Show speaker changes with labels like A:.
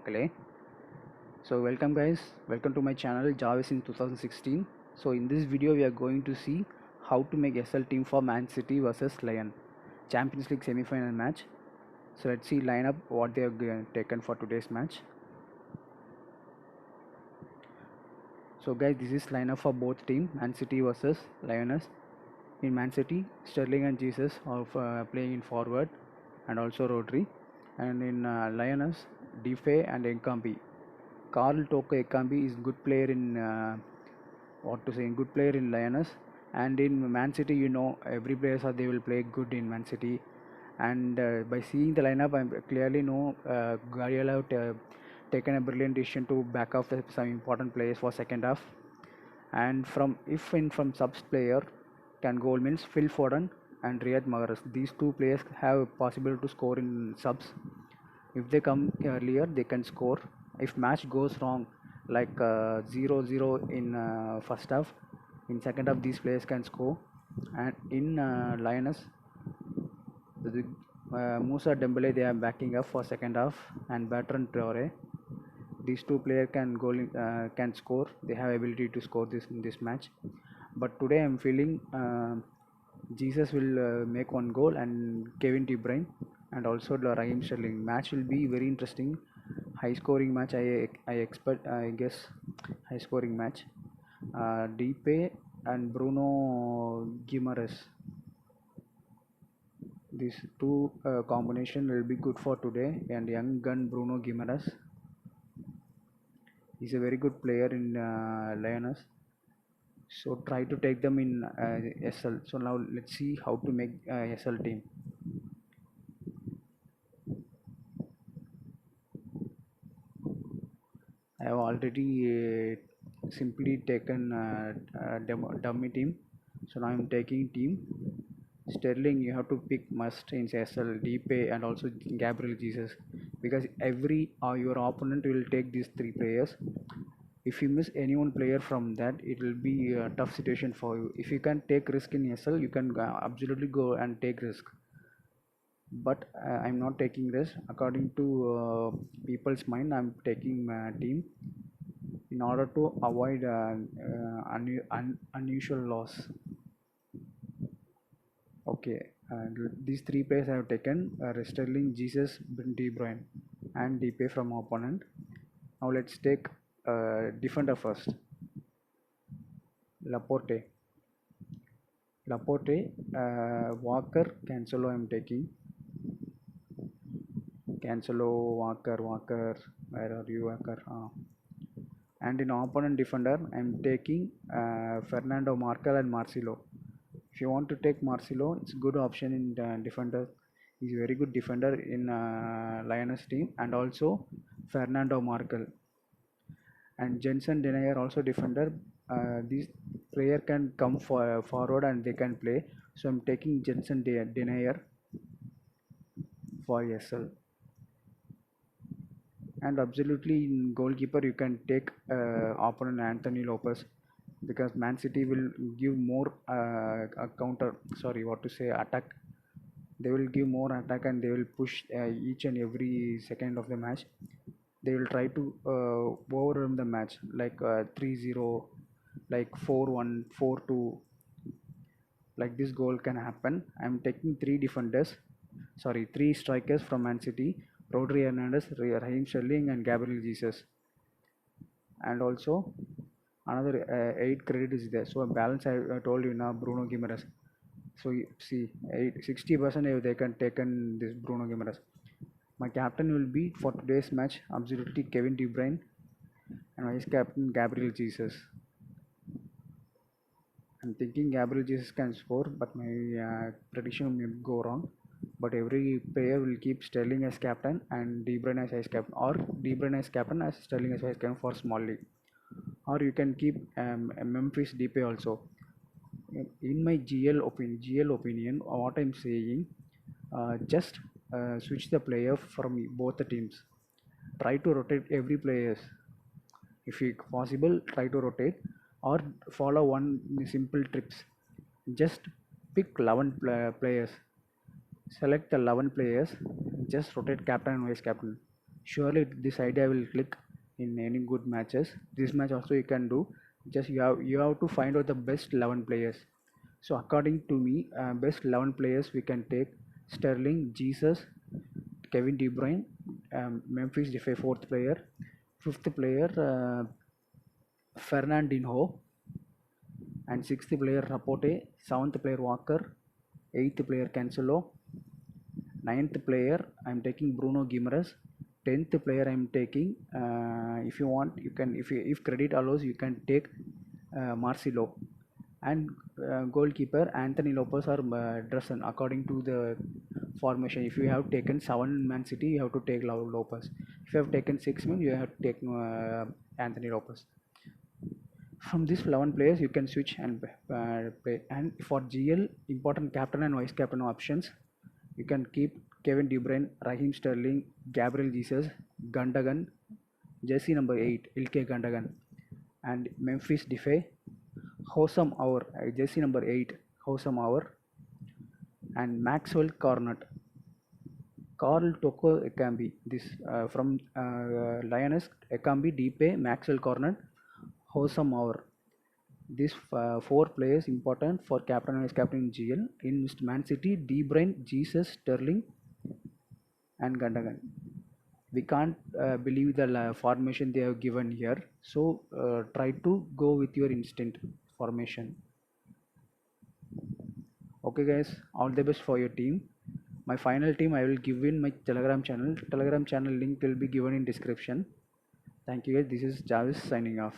A: Makale. So welcome guys, welcome to my channel Jarvis in 2016. So in this video we are going to see how to make SL team for Man City versus Lyon Champions League semi-final match. So let's see lineup what they have taken for today's match. So guys, this is lineup for both team Man City versus Lioness. In Man City, Sterling and Jesus are playing in forward and also Rodri, and in Lioness, Defe and Enkambi. Carl Toko Ekambi is good player in good player in Lioness, and in Man City every players are they will play good in Man City, and by seeing the lineup I clearly know Guardiola have taken a brilliant decision to back off some important players for second half, and from subs player can goal means Phil Foden and Riyad Mahrez. These two players have possible to score in subs. If they come earlier, they can score. If match goes wrong, like 0-0 in first half, in second half these players can score. And in Lioness, Musa Dembele they are backing up for second half, and Bertrand Traore. These two players can score. They have ability to score this in this match. But today I'm feeling Jesus will make one goal and Kevin De Bruyne and also the Raheem Sterling. Match will be very interesting, high scoring match. I expect, I guess, high scoring match. Depe and Bruno Guimaraes. These two combination will be good for today. And young gun Bruno Guimaraes. He's a very good player in Lioness. So try to take them in SL. So now let's see how to make SL team. I have already simply taken dummy team. So now I'm taking team. Sterling, you have to pick must in SL, Depe and also Gabriel Jesus, because every your opponent will take these three players. If you miss any one player from that, it will be a tough situation for you. If you can take risk in SL, you can absolutely go and take risk. But I'm not taking risk. According to people's mind, I'm taking team in order to avoid unusual loss. Okay, these three players I have taken: Sterling, Jesus, De Bruyne, and Depe from opponent. Now let's take defender first. Laporte, Walker, Cancelo. I'm taking Cancelo, Walker. Where are you, Walker? And in opponent defender, I'm taking Fernando Markel and Marcelo. If you want to take Marcelo, it's a good option in defender. He's a very good defender in Lioness team, and also Fernando Markel and Jensen Denayer also defender. These player can come forward and they can play. So I'm taking Jensen Denayer for SL. And absolutely in goalkeeper you can take opponent Anthony Lopez, because Man City will give more counter, sorry, what to say, attack. They will give more attack and they will push each and every second of the match. They will try to overrun the match like 3-0, like 4-1, 4-2. Like this goal can happen. I'm taking three strikers from Man City: Rodri Hernandez, Raheem Sterling, and Gabriel Jesus. And also another 8 credit is there. So balance I told you now Bruno Guimaraes. So you see 60% they can taken this Bruno Guimaraes. My captain will be for today's match absolutely Kevin De Bruyne, and vice captain Gabriel Jesus. I'm thinking Gabriel Jesus can score, but my prediction may go wrong. But every player will keep Sterling as captain and De Bruyne as vice captain, or De Bruyne as captain as Sterling as vice captain for small league. Or you can keep Memphis Depay also. In my GL opinion, what I'm saying, just switch the player from both the teams. Try to rotate every players. If you possible, try to rotate or follow one simple tricks. Just pick 11 players. Select the 11 players. Just rotate captain and vice captain. Surely this idea will click in any good matches. This match also you can do. Just you have to find out the best 11 players. So according to me, best 11 players we can take: Sterling, Jesus, Kevin De Bruyne, Memphis Depay fourth player, fifth player Fernandinho, and sixth player Rapote, seventh player Walker, eighth player Cancelo, ninth player I'm taking Bruno Guimaraes, tenth player I'm taking, if you want you can, if credit allows you can take Marcelo, and goalkeeper Anthony Lopez or Dresen according to the formation. If you have taken 7 Man City, you have to take Lopez. If you have taken 6 men, you have to take Anthony Lopez. From these 11 players you can switch and play. And for GL, important captain and vice captain options, you can keep Kevin De Bruyne, Raheem Sterling, Gabriel Jesus, Gundogan, jersey number 8 Ilkay Gundogan, and Memphis Depay, Hosam Our, jersey number 8 Hosam Our, and Maxwell Cornet, Carl Toko Ekambi. This from Lioness Ekambi, Depay, Maxwell Cornet, Hosam Our. These four players important for captain and vice captain in GL. In Man City, De Bruyne, Jesus, Sterling, and Gundogan. We can't believe the formation they have given here. So try to go with your instinct formation. Okay, guys, all the best for your team. My final team I will give in my Telegram channel. Telegram channel link will be given in description. Thank you, guys. This is Jarvis signing off.